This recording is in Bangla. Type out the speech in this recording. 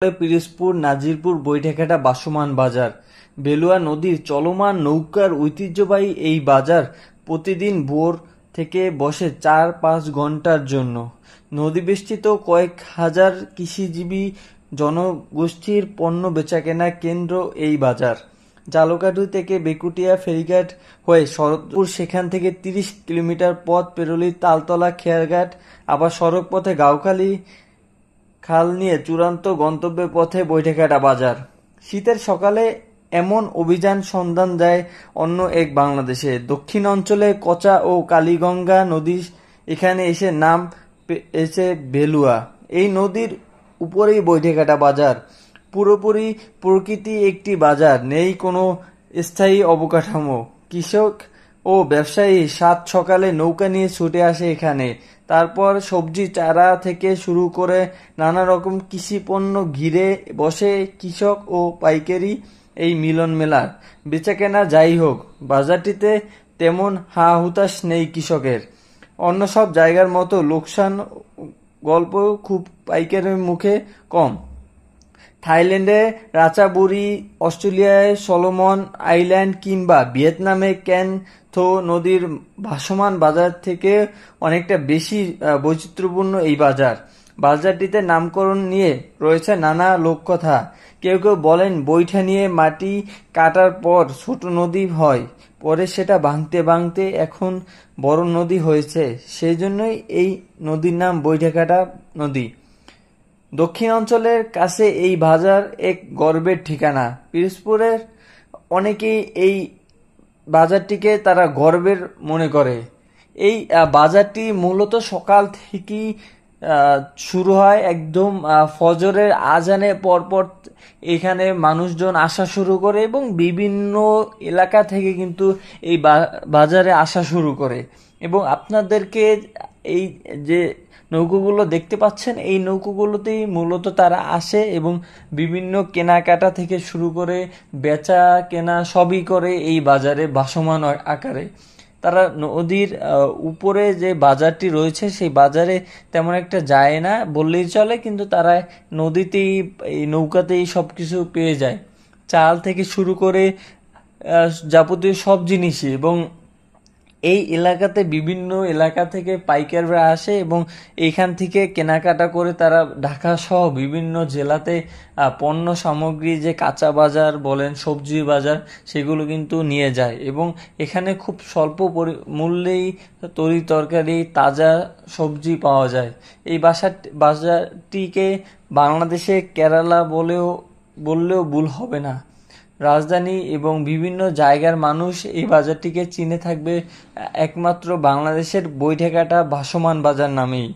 পিরোজপুর নাজিরপুর বৈঠাকাটা ভাসমান বাজার। বেলুয়া নদীর চলমান নৌকার ঐতিহ্যবাহী এই বাজার প্রতিদিন ভোর থেকে বসে ৪-৫ ঘন্টার জন্য। নদীবেষ্টিত কয়েক হাজার কৃষিজীবী জনগোষ্ঠীর পণ্য বেচাকেনার কেন্দ্র এই বাজার। জালকাঠি থেকে বেকুটিয়া ফেরিঘাট হয়ে শরৎপুর, সেখান থেকে ৩০ কিলোমিটার পথ পেরোলেই তালতলা খেয়াঘাট, আবার সড়ক পথে গাউখালী খাল নিয়ে চূড়ান্ত গন্তব্যের পথে বৈঠাকাটা বাজার। শীতের সকালে এমন অভিযান সন্ধান দেয় অন্য এক বাংলাদেশে। দক্ষিণ অঞ্চলে কচা ও কালীগঙ্গা নদী এখানে এসে নাম পেয়েছে বেলুয়া। এই নদীর উপরেই বৈঠাকাটা বাজার। পুরোপুরি প্রকৃতি একটি বাজার, নেই কোনো স্থায়ী অবকাঠামো। কৃষক ও ব্যবসায়ী সাত সকালে নৌকা নিয়ে ছুটে আসে এখানে। তারপর সবজি চারা থেকে শুরু করে নানা রকম কৃষি পণ্য ঘিরে বসে কৃষক ও পাইকারি এই মিলন মেলার। বেচাকেনা যাই হোক, বাজারটিতে তেমন হা হুতাশ নেই কৃষকের। অন্য সব জায়গার মতো লোকসান গল্প খুব পাইকারের মুখে কম। থাইল্যান্ডে রাচাবুরি, অস্ট্রেলিয়ায় সলোমন আইল্যান্ড কিংবা ভিয়েতনামে ক্যান থো নদীর ভাসমান বাজার থেকে অনেকটা বেশি বৈচিত্র্যপূর্ণ এই বাজার। বাজারটিতে নামকরণ নিয়ে রয়েছে নানা লোককথা। কেউ কেউ বলেন বৈঠা নিয়ে মাটি কাটার পর ছোট নদী হয়, পরে সেটা ভাঙতে ভাঙতে এখন বড় নদী হয়েছে, সেই জন্যই এই নদীর নাম বৈঠাকাটা নদী। দক্ষিণাঞ্চলের কাছে এই বাজার এক গর্বের ঠিকানা। পিরোজপুরের অনেকেই এই বাজারটিকে তারা গর্বের মনে করে। এই বাজারটি মূলত সকাল থেকেই শুরু হয়, একদম ফজরের আজানের পরপর এখানে মানুষজন আসা শুরু করে এবং বিভিন্ন এলাকা থেকে কিন্তু এই বাজারে আসা শুরু করে। এবং আপনাদেরকে এই যে নৌকোগুলো দেখতে পাচ্ছেন, এই নৌকোগুলোতেই মূলত তারা আসে এবং বিভিন্ন কেনাকাটা থেকে শুরু করে বেচা কেনা সবই করে এই বাজারে ভাসমান আকারে। তারা নদীর উপরে যে বাজারটি রয়েছে সেই বাজারে তেমন একটা যায় না বললেই চলে, কিন্তু তারা নদীতেই এই নৌকাতেই সব কিছু পেয়ে যায়, চাল থেকে শুরু করে যাবতীয় সব জিনিসই। এবং এই এলাকাতে বিভিন্ন এলাকা থেকে পাইকাররা আসে এবং এইখান থেকে কেনাকাটা করে তারা ঢাকা সহ বিভিন্ন জেলাতে পণ্য সামগ্রী, যে কাঁচা বাজার বলেন, সবজি বাজার, সেগুলো কিন্তু নিয়ে যায়। এবং এখানে খুব স্বল্প মূল্যেই তরি তরকারি, তাজা সবজি পাওয়া যায়। এই বাজারটিকে বাংলাদেশে কেরালা বললেও ভুল হবে না। রাজধানী এবং বিভিন্ন জায়গার মানুষ এই বাজারটিকে চিনে থাকবে একমাত্র বাংলাদেশের বৈঠাকাটা ভাসমান বাজার নামেই।